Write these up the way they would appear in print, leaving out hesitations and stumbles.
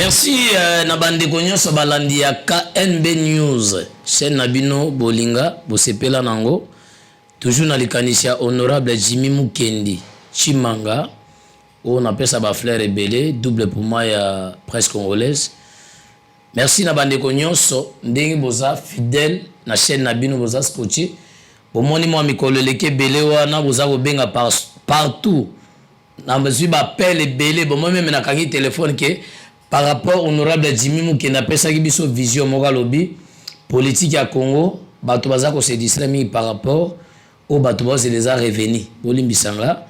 Merci na bande konyoso balandi ya KNB News. Chaîne Nabino Bolinga, Bosepela Nango. Toujours na likanisia honorable Jimmy Mukendi Chimanga. On appelle ça ba fleur rebelle, double pour moi ya presse congolaise. Merci na bande konyoso ndenge boza fidèle na chaîne Nabino boza scotché. Bomoni moi mikolo leke belé wana boza ko benga partout. Na besoin ba appel belé bon moi même na kangi téléphone ke par rapport honorable Jimmy Mukendi apesa ki biso vision moko lobby politique ya Congo bato baza ko se distraire par rapport au bato bazo les a revenus bolimbisanga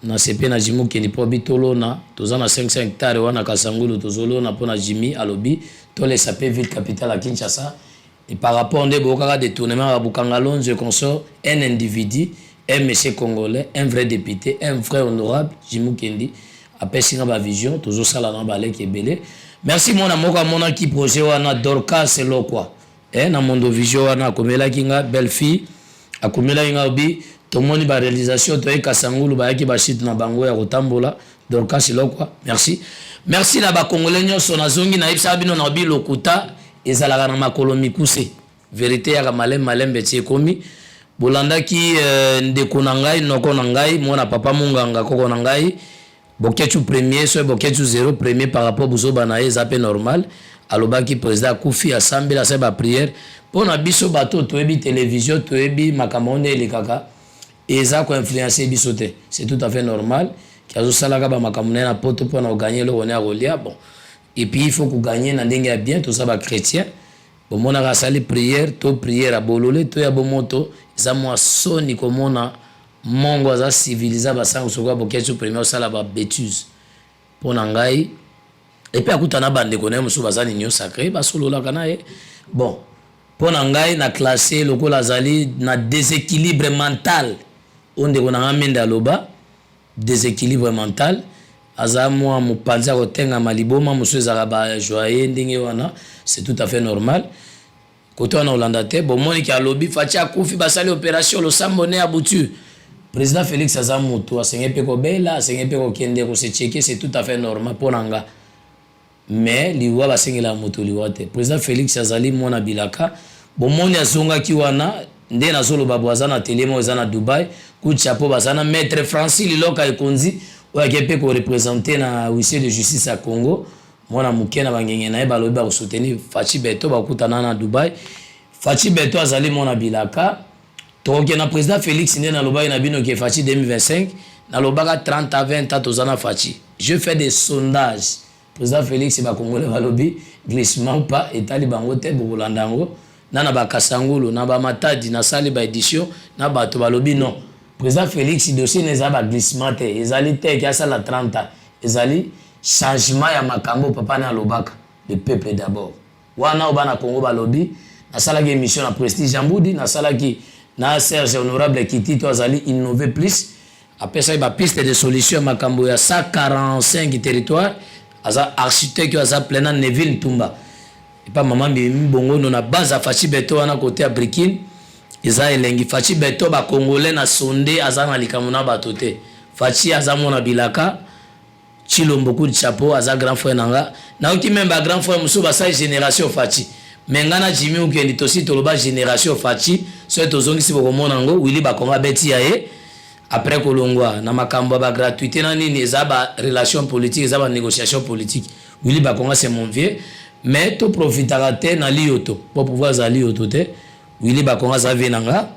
na CP na Jimmy Mukendi po bitolo na toza na 5 hectares wana Kasangulu tozolo na pona Jimmy alobi to les sapé ville capitale à Kinshasa et par rapport ndé bokaka détournement à Bukangalon je consort un individu un monsieur congolais un vrai député un vrai honorable Jimmy Mukendi après singa ba vision toujours ça là dans balé qui est belé merci mon amour mona qui projet wana Dorcas c'est lo quoi na mondo vision wana komela kinga belle fille akomela inga obi tomoni ba réalisation to Kasangulu ba yaki ba shit na bango ya kotambola Dorcas c'est lo quoi merci na ba congolais nyonso na zongi na ibsa bino na obi lokuta ezalaka na makolo mikuse vérité ya malem betie komi bolanda ki ndeko na ngai noko na ngai mona papa munganga koko na ngai Boketu premier, soit Boketu zéro premier par rapport à Bouzoba na ezapé normal. Alobaki président Koufi assemblée la seba prière. Pour na biso bateau, toebi télévision, toebi makamone les kaka. Eza ko influencer bisote. C'est tout à fait normal. Kazo salaka ba makamone na poto pour na gagner le honneur au lia. Bon. Et puis il faut que gagner na ndenge bien tout ça ba chrétien. Bon mona ka sali prière, to prière à bololé, to ya bomoto, za moi soni komona mongo za civiliser basango soko Boketu premier sala ba bêtise pona ngai et puis akutana bande koné musu bazani nyo sacré basolola kana bon pona ngai na classé lokola zali na déséquilibre mental onde kona menda loba déséquilibre mental azamwa mupanza kotenga maliboma musu ezaka ba joyeux ndenge wana c'est tout à fait normal koto na Hollande te bon moni a lobby fatia kufi basali opération lo sambone abutu. Président Félix Azamuto a signé peko bela, a signé peko kende ko se checker, c'est tout à fait normal pour nanga. Mais liwa ba signé la moto liwa te. Président Félix Azali mona bilaka, bon moni azonga ki wana nde na solo babwaza na télé mo za na Dubai, ku chapeau bazana maître Francis Liloka ekonzi oya ke peko représenter na huissier de justice à Congo. Mona mukena bangenge na ba lobi ba soutenir Fachi Beto ba kutana na Dubai. Fachi Beto azali mona bilaka. Donc, le président Félix na loba na bino qui Fachi 2025, na loba 30 à 20 ans tozana Fachi. Je fais des sondages. Président Félix ba Congolais ba lobi glissement ou pas et talibango te bolandango na ba Kasangulu na ba Matadi na sali ba édition na ba to ba lobi non. Président Félix dossier neza ba glissement te ezali te ki asala 30 ans. Ezali changement ya makambo papa na lobaka le peuple d'abord. Wana obana Congo ba lobi na sala ki émission na Prestige Jamboudi na sala ki na Serge honorable Kitito azali innover plus après ça il va piste de solution makambo ya 145 territoires aza architecte aza plena Neville Tumba et pas maman bongo na base à Fachi Beto wana côté à Brikin eza elengi Fachi Beto ba congolais na sonde aza na likamuna batote Fachi aza mona bilaka Chilombo coup de chapeau aza grand frère nanga na oki même ba grand frère musu ba sa génération Fachi Mengana Jimmy Mukendi tosi toloba génération Fachi so tozongi si boko monango Willy Bakonga beti yae après kolongwa na makambo ba gratuité na nini ezaba relation politique ezaba négociation politique Willy Bakonga c'est mon vieux mais to profitera te na lioto pour pouvoir za lioto te Willy Bakonga za venanga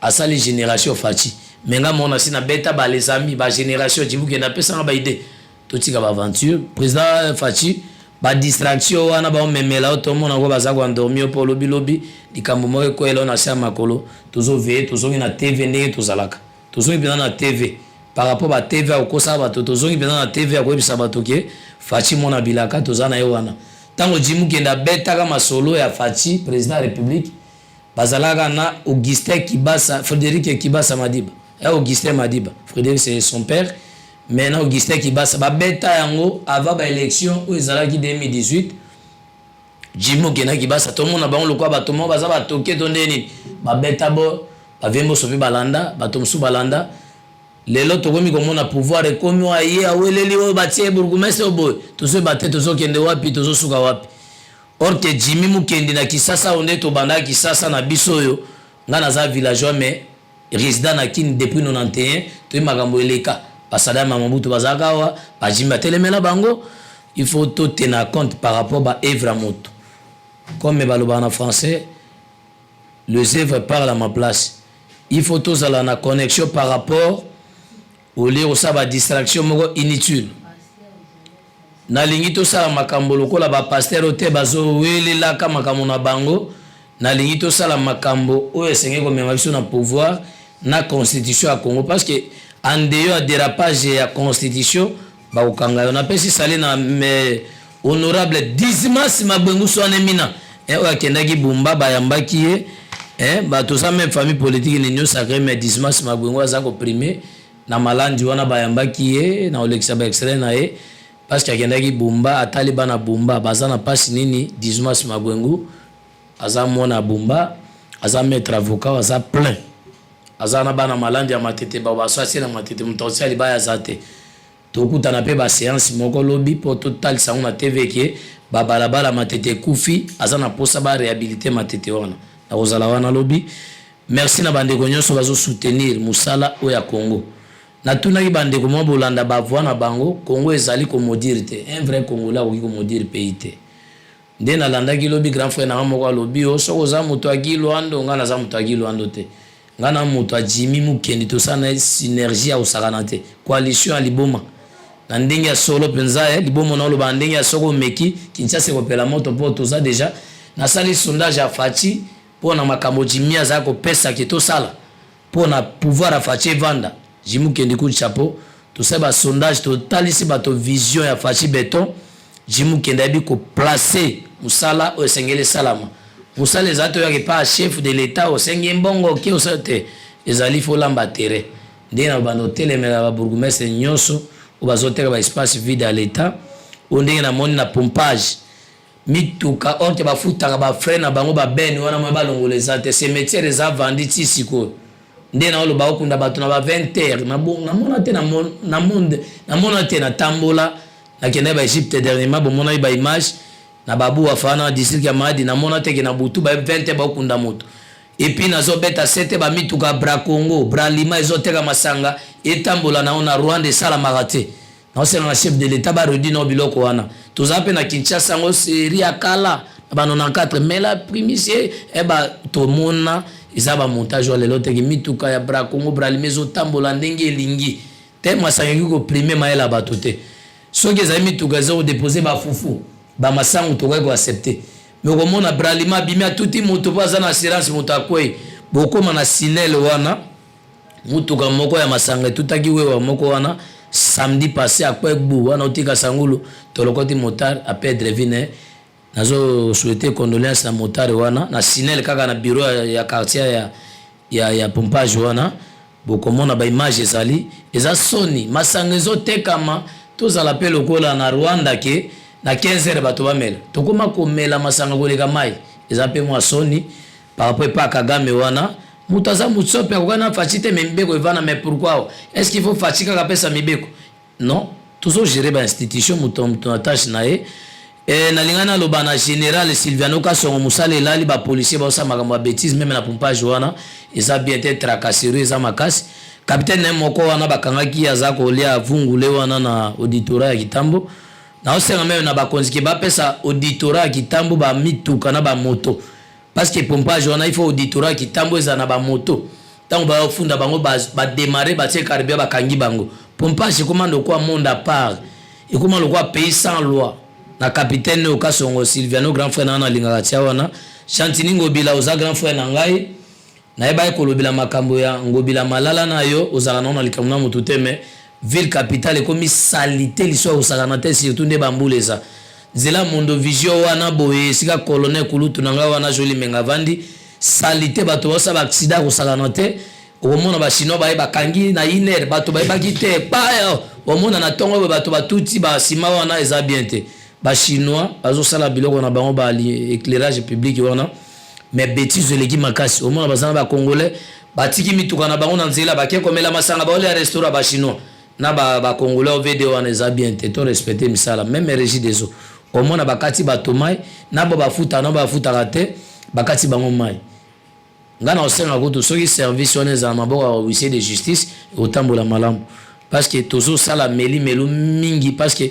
asali génération Fachi menga mona sina beta ba les amis ba génération Jimmy Mukendi pesa ba idée to tika ba aventure président Fachi ba distraction wana ba memela otomo na ko baza ko endormir pour lobi likambo mo ko elo na sia makolo tozo ve tozo na TV ndenge tozalaka tozo bien na TV par rapport ba TV au kosa ba tozo bien na TV ko bisa ba toke Fachi mona bilaka tozana yo wana tango Jimmy Mukendi beta kama solo ya Fachi président de la République bazalaka na Augustin Kibasa Frédéric Kibasa Madiba Augustin Madiba Frédéric c'est son père. Maintenant Augustin Kibasa ba beta yango avant ba élection où ezalaki 2018 Jimmy Mukendi Kibasa tout le monde ba on le quoi ba tout le monde baza ba toke tondeni ba beta bo ba vembo sofi balanda ba tomsu balanda lelo tokomi komona pouvoir ekomi wa ye aweleli oyo batie bourgmestre boy tozo bate tozo kende wapi tozo suka wapi. Or que Jimmy Mukendi na Kisasa onde to banda Kisasa na biso yo nga naza villageois mais résident na kin depuis 91 to makambo eleka pasada Mamutu bazaka wa ba Jimmy telemela bango. Il faut tout tenir compte par rapport à Evra Moto. Comme baloba en français, les œuvres parlent à ma place. Il faut tous aller en connexion par rapport au lieu où ça va distraction inutile. Na lingi to sala makambo lokola ba pasteur ote bazo welela ka makambo na bango. Na lingi to sala makambo o esenge ko mema biso na pouvoir na constitution ya Congo parce que en dehors dérapage ya constitution ba ukanga na pesi sali na honorable Dismas Magbengu Soanemina o akendaki Bumba ba yambaki ba to sa même famille politique ni nyo sacré mais Dismas Magbengu azako primer na malandi wana ba yambaki na Olexa ba extrait na parce qu'il y a Bumba atali bana Bumba bazana passe nini Dismas Magbengu aza mona Bumba aza maître avocat aza plein azana bana malandi ya matete ba basasi na matete mutosi ali baya zate tokuta na pe ba séance moko lobby pour total sa on a TV ki ba balabala matete kufi azana posa ba réhabiliter matete wana na kozala wana lobby. Merci na bande konyoso bazo soutenir musala o ya Congo. Na tunaki bande ko mo bolanda ba voix na bango Congo ezali ko modire te un vrai Congolais ko modire pays te. Nde na landa ki lobby grand frère na moko lobby o soko za muto agilo ando ngana za muto agilo ando te. Ngana muto Jimmy Mukendi to sana synergie au sakanate coalition liboma. Na ndenge ya solo penza liboma na lo bandenge ya soko meki Kinshasa ko pela moto po to za déjà na sali sondage ya Fati pour na makambo Jimmy za ko pesa ki to sala pour na pouvoir a Fati vanda. Jimmy Mukendi coup de chapeau tout ça ba sondage total ici ba to vision ya Fati Beton Jimmy Mukendi abi ko placer musala o sengele salama musala ezato ya pas chef de l'état o sengé mbongo ki o sate ezali fo lamba terre ndena ba no telemela ba bourgmestre nyonso o bazoteka ba espace vide à l'état o ndenge na moni na pompage mituka onte ba futaka ba frère na bango ba beni wana mo ba longoleza te ces métiers les a vendus ici ko ndena olo ba okunda bato na ba 20h na bon na mona te na monde na mona te na tambola na kende ba Egypte dernièrement bo mona ba image na babu afana district ya Madi na mona te ke na butu ba 20 ba okunda moto et puis nazo beta 7 ba mituka bra Congo bra Lima ezoteka masanga etambola na ona Rwanda sala marate na sala na chef de l'état ba redi no biloko wana tozape na Kinshasa ngo série akala ba 94 mais la primicie e ba to mona izaba montage wa lelo teki mituka ya bra Congo bra Lima ezotambola ndenge elingi te masanga ko primer maela batote soki za mituka zo déposer ba fufu ba masangu to ko accepter mais comme on a bralima bimia touti moto baza na assurance moto akwei bokoma na sinele wana mutuka moko ya masanga tutaki wewa moko wana samedi passé akwei bu wana otika sangulu tolokoti motar a perdre vine nazo souhaiter condoléances na motar wana na sinele kaka na bureau ya quartier ya pompage wana bokomona ba image ezali eza soni masanga zo tekama tozala pe lokola na Rwanda ke na 15h bato bamela tokoma komela masanga koleka mai eza pe mwa soni par rapport pa Kagame wana mutaza mutsope akokana Fati membeko evana mais pourquoi est-ce qu'il faut Fati kaka pesa mibeko non toujours gérer ba institution muto attache nae na lingana loba na général Sylviano Kasongo musale lali ba policier ba sa makambo bêtise même na pompage wana eza bien être tracasserie eza makasi capitaine moko wana bakangaki azako lia vungule wana na auditorat ya Kitambo na osenga même na bakonziki ba pesa auditorat ya Kitambo ba mituka na ba moto parce que pompage wana il faut auditorat ya Kitambo eza na ba moto tango ba funda bango ba démarrer ba tie caribia ba kangi bango pompage commande quoi monde à part et comment le quoi pays sans loi na capitaine Okasongo Sylviano grand frère na lingaka tia wana Chantini Ngobila oza grand frère na ngai na eba ekolobila makambo ya Ngobila malala na yo ozala na likamuna mutu teme ville capitale komi salité liso osakana te surtout nde bambuleza zela mondo vision wana boye sika colonel kulutu nanga wana joli mengavandi salité bato bosa ba accident osakana te omona ba chinois ba bakangi na iner bato ba bakite pa omona na tongo bato batuti ba sima wana eza bien te ba chinois bazo sala biloko na bango ba éclairage public wana mais bêtise de l'équipe makasi omona bazana ba congolais batiki mituka na bango na nzela bakie komela masanga ba ole restaurant ba chinois na ba congolais video wana eza bien te to respecter misala même régie des eaux au moins na bakati ba tomai na ba futa na ba futa raté bakati bango mai ngana osenga ko to soki service wana za maboko wa huissier de justice otambola malamu parce que tozo sala melu mingi parce que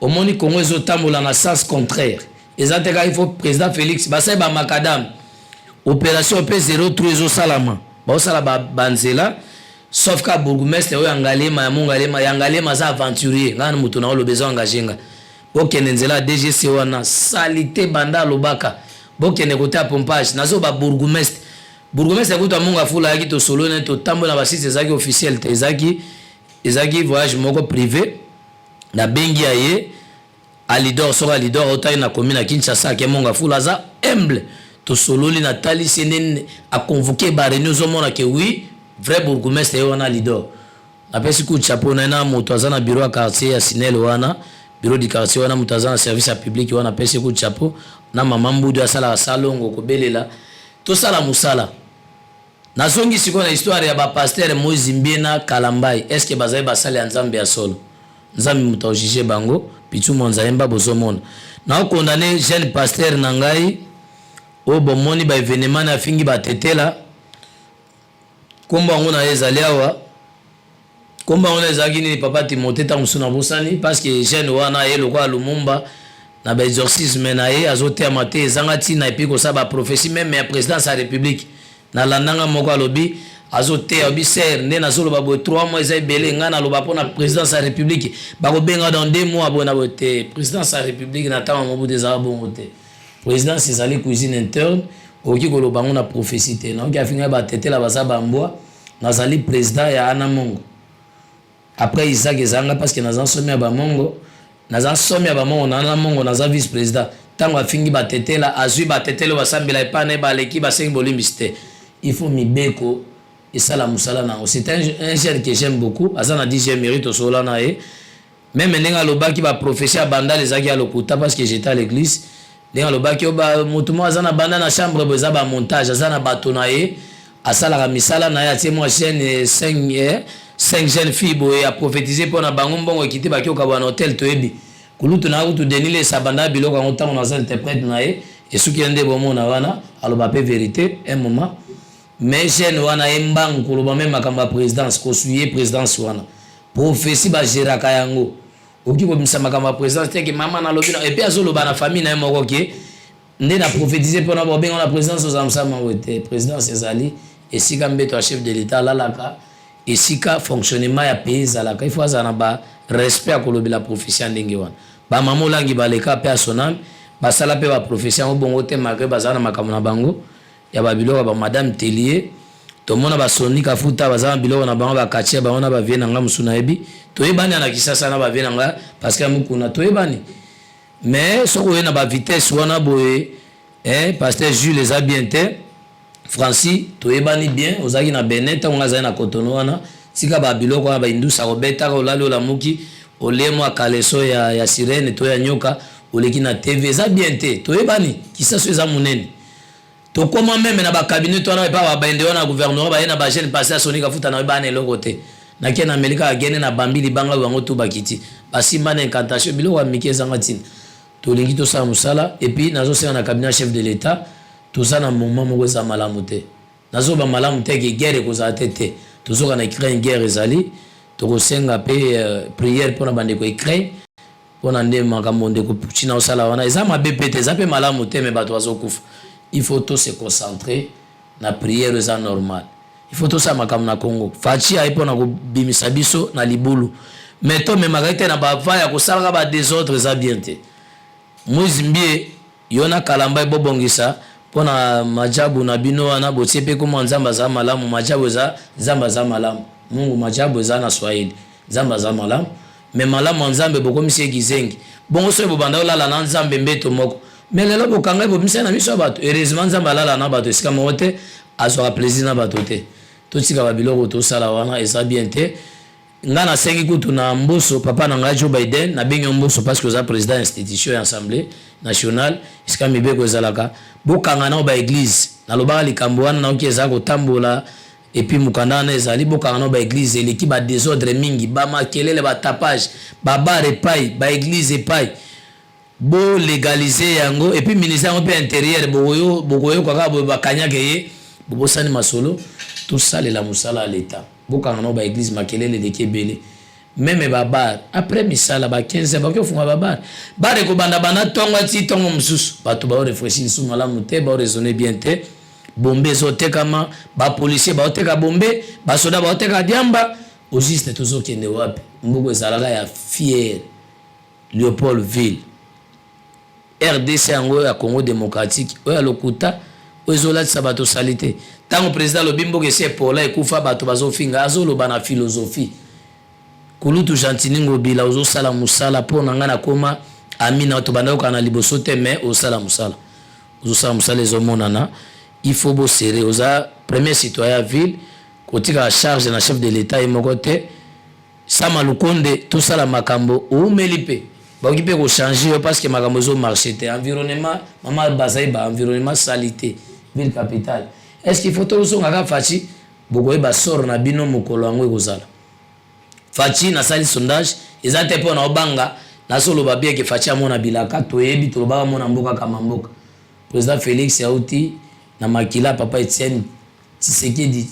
au moni Congo ezo tambola na sens contraire ezateka il faut président Félix basai ba makadam opération P03 ezo salama ba sala ba banzela sauf ka bourgmestre oyo angalema ya mongalema yangalema za aventurier ngana mutu na lo besoin engager bokende nzela DGC wana salité banda lobaka bokende côté à pompage nazo ba bourgmestre kuta munga fula yaki to solo ne to tambola ba site ezaki officiel te ezaki voyage moko privé na bengi aye alidor soka alidor otai na commune à Kinshasa ke munga fula za humble to solo li na tali senen a convoquer ba réunion zo mona ke oui vrai bourgmestre wana alidor na pesi ku chapeau na moto azana bureau à quartier ya Sinel wana bureau du quartier wana mutazana service à public wana pesi ku chapeau na mama mbudu asala salongo ko belela to sala musala nazongi siko na histoire ya ba pasteur Moïse Mbiena Kalambai est-ce que bazai basali ya nzambe ya solo nzambe mutajije bango pitu monzaemba bozomona na condamné jeune pasteur nangai o bomoni ba événement na fingi batetela komba ngona ezali awa komba ngona ezaki ni papa Timothée tamusuna bosani parce que jeune wana yelo kwa Lumumba na ba exorcisme na ye azote amate zangati na epiko sa ba prophétie même ya président de la république na landanga moko alobi azote obi ser nde nazolo ba bo 3 mois ezai belé ngana loba pona président de la république ba ko benga dans 2 mois bona bote président de la république na tama mobu des arabes bote président c'est cuisine interne oki ko loba ngona prophétie te na oki afinga ba tetela baza bambwa nazali président ya ana mongo après Isaac ezanga parce que nazan somi ya ba mongo naza somi ya ba mongo na mongo naza vice président tango afingi ba tetela azui ba tetela basambela epane ba leki ba sengi bolimbiste il faut mibeko et ça la musala na c'est un jeune que j'aime beaucoup azana dit j'ai mérite au sola na e même nenga lobaki ba professeur banda les aki alokuta parce que j'étais à l'église nenga lobaki ba mutumo azana banda na chambre boza ba montage azana batona e asala ka misala na ya tie moi chaîne 5 jeunes filles boye a prophétiser pour na bango mbongo ekité ba kyoka bwana hôtel toyebi kulutu na kutu denile sabanda biloko ngo tango na za interprète na e et suki ende bomona wana aloba pe vérité un moment mais jeune wana embang koloba même makamba présidence ko suye présidence wana prophétie ba geraka yango oki ko bimisa makamba présidence te ke mama na lobi et puis azoloba na famille na moko ke nde na prophétiser pour na bo benga na présidence aux amsama wote présidence ezali et sika mbeto a chef de l'état lalaka et sika fonctionnement ya pays zalaka il faut azana ba respect à kolobi la prophétie ndenge wana ba mama langi baleka pe asonam ba sala pe ba prophétie ngo bongo te malgré bazana makambo na bango ya ba biloko ba madame Tellier to mona ba sonika futa bazana biloko na bango ba katia ba ona ba viena nga musuna ebi to yebani na kisasa na ba viena nga parce que mukuna to yebani mais soko na ba vitesse wana boye pasteur Jules les a bien te Francis to yebani bien ozaki na Benet on ngaza na Cotonou wana sika ba biloko ba indusa robeta ko lalo la muki olemo akaleso ya sirene to ya nyoka oleki na TV za bien te to yebani kisasa eza munene to comment même na ba cabinet to na ba bende wana gouvernement ba na ba jeune passer sonika futa na ba na eloko te na kena Amerika agene na bambili banga wango to bakiti basimba na incantation biloko wa mikeza ngatina to lingi to sa musala et puis nazo se na cabinet chef de l'état tout ça na moment moko za malamu te nazo ba malamu te ke guerre ko za tete to zo kana Ukraine guerre ezali to ko senga pe prière pour na bande ko Ukraine pona nde makambo ndeko Putin osala wana eza mabepe te za pe malamu te me bato bazokufa il faut tous se concentrer na prière eza normal il faut tous ça makambo na Congo fachi aipona ko bimisa biso na libulu mais to me magaite na bava ya ko sala ba des autres za bien te Moïse Mbie yona Kalamba bobongisa pona majabu na bino wana botie pe ko nzamba za malamu majabu za nzamba za malamu Mungu majabu za na Swahili nzamba za malamu mais malamu nzambe bokomisi gizengi bongo so bobanda olala na nzambe mbeto moko mais lelo bokanga bobimisa na miso bato heureusement nzamba alala na bato sika mote azwa plaisir na bato te to tika ba biloko to sala wana eza bien te ngana sengi kutu na mboso papa na nga Joe Biden na benyo mboso parce que oza président institution ya assemblée nationale sika mibeko ezalaka bokanga na ba église na lobaka likambo wana na oki eza kotambola et puis mukanda na ezali bokanga ba église eleki ba désordre mingi ba makelele ba tapage ba bar epai ba église epai bo légaliser yango et puis ministère un peu intérieur bokoyo kaka ba kanyake ye bo sani masolo tout ça la musala à l'état bokanga na ba église makelele de kebele même ba bar après misala ba 15 ba ko funga ba de ko banda tonga ti tongo mususu bato ba réfléchir sous malamu te ba raisonner bien te bombe zotekama ba policier ba oteka bombe ba soda ba oteka diamba au juste toujours kende wapi mboko ezalaka ya fier Léopoldville RDC yango ya Congo démocratique oya lokuta ozola sabato salité tango président lobimbo ke c'est pour là ekufa bato bazofinga azoloba na philosophie kulutu Jantiningo bila ozo sala musala pona ngana koma amina to banda ko na liboso te mais o sala musala ozo sala musala ezomonana il faut beau serrer aux premier citoyen ville côté la charge na chef de l'état et mokote sama lukonde tout ça la makambo ou melipe ba okipe ko changer parce que makambo zo marché te environnement mama bazai ba environnement salité ville capitale est-ce qu'il faut tout so ngaka fachi bokoye ba sort na bino mokolo yango ekozala fachi na sali sondage ezate po na obanga na solo ba bien que fachi amona bilaka toyebi to ba mona mboka kama mboka président Félix Yauti na makila papa Etienne Tshisekedi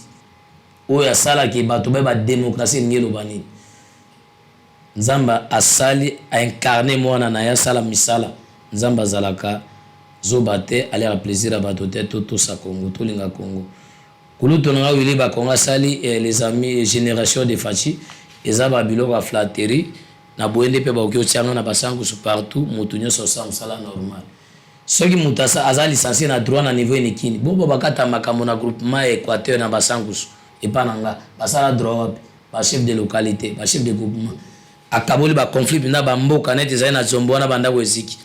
oya sala ki bato ba démocratie ngelo bani nzamba asali a incarné mwana na ya sala misala nzamba zalaka zobate aller à plaisir à bato te to sa Congo to linga Congo kuluto nga wili ba Congo sali les amis génération de Fachi ezaba biloko a flatterie na boende pe ba okyo tianga na basangu su partout mutunyo so sala normal soki mutasa aza licencié na droit na niveau enikini bobo bakata makambo na groupement Équateur na basangusu epananga basala droit ba chef de localité ba chef de groupement akaboli ba conflit na ba mboka net ezali na zombo na banda kweziki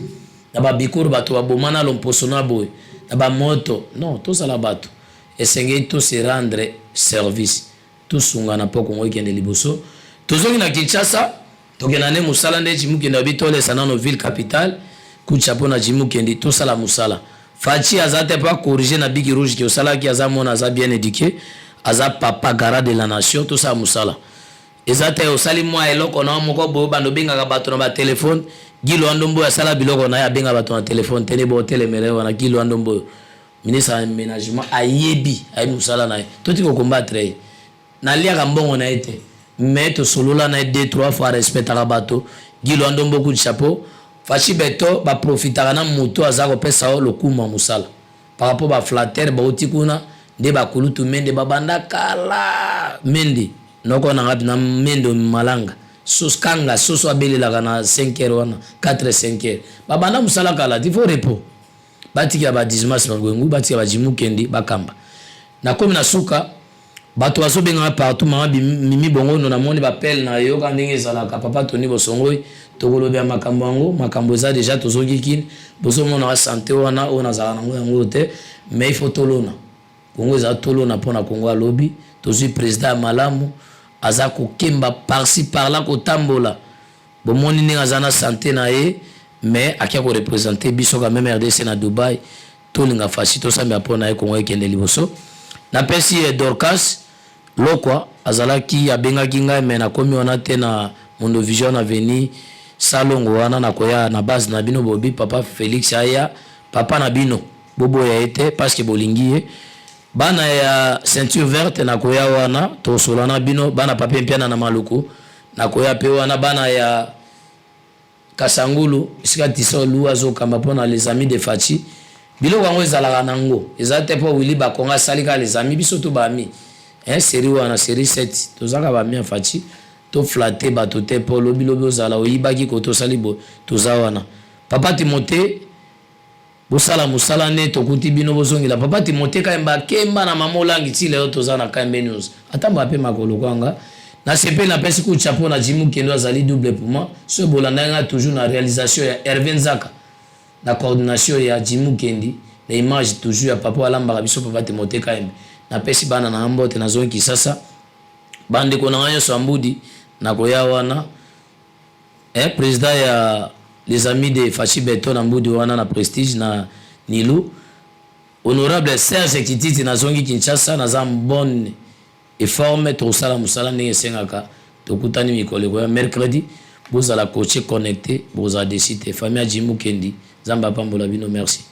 na ba bikuru bato babomana lomposo na boy na ba moto non tout ça la bato esengei to se rendre service tout sunga na poko ngoi kende liboso tozongi na Kinshasa tokena ne musala nde chimuki na bitole sana no ville capitale kuchapo na jimu kendi to sala musala fachi azate pas corriger na bigi rouge ki osala ki azamona aza bien éduqué aza papa gara de la nation to sa musala ezate osali mwa eloko na moko bo bando benga ka bato na ba téléphone gilo andombo ya sala biloko na ya benga bato na téléphone tene bo telemere wana gilo andombo ministre aménagement ayebi ay musala na to tiko combattre na lia ka mbongo na ete mais to solola na 2-3 fois respect à bato gilo andombo ku chapeau fachi beto ba profitaka na moto azako pesa o lokuma musala par rapport ba flatter ba otikuna nde ba kulutu mende babanda kala mende noko na ngapi na mendo malanga sos kanga soso abelela na 5h wana 4-5h babanda musala kala il faut repos batika ba dismas ngwengu batika ba jimu kendi bakamba na komi na suka bato bazobenga partout mama mimi bongo no na moni ba pel na yo ka ndenge ezalaka papa toni bosongoi tokolobe ya makambo yango makambo eza déjà tozoki kini bozomona wa santé wana ona zala nango yango te mais il faut tolona Congo eza tolona pona Congo alobi tozui président malamu aza kokemba par-ci par-là kotambola bomoni ndenge aza na santé na ye mais akia ko représenter biso quand même RDC na Dubai tolinga faci tosambela pona ye Congo ekende liboso na pesi Dorcas lokwa azalaki abengaki ngai mais na komi wana te na Mondo Vision Avenue salongo wana na koya na base na bino bobi papa Félix aya papa na bino bobo ya ete parce que bolingi bana ya ceinture verte na koya wana to solana bino bana papa mpiana na maluku na koya pe wana bana ya Kasangulu sika tiso luwa zo kamba pona les amis de Fachi biloko yango ezalaka nango ezate po wili bakonga salika les amis biso to bami série wana série 7 tozaka bami ya Fachi to flatter bato te po lobi ozala oyibaki ko to salibo tozawana papa Timothée bosala musala ne tokuti bino bozongela papa Timothée kayemba kemba na mama olangi ti leo tozana Kambe News atamba pe makolo kwanga na sepe na pesi ku chapeau na jimu kendo azali double pour moi ce bolandanga toujours na réalisation ya Hervé Nzaka la coordination ya jimu kendi na image toujours ya papa alamba biso papa Timothée kayemba na pesi bana na mbote na zonki sasa bande ko na nyo ambudi na koya wana président ya les amis de Fachi Beto na mbudi wana na prestige na Nilu honorable Serge Kititi na zongi Kinshasa na zambonne et forme to sala musala ndenge sengaka to kutani mikolo ya mercredi bozala coaché connecté bozala décider famille Jimmy Mukendi zamba pambola bino merci.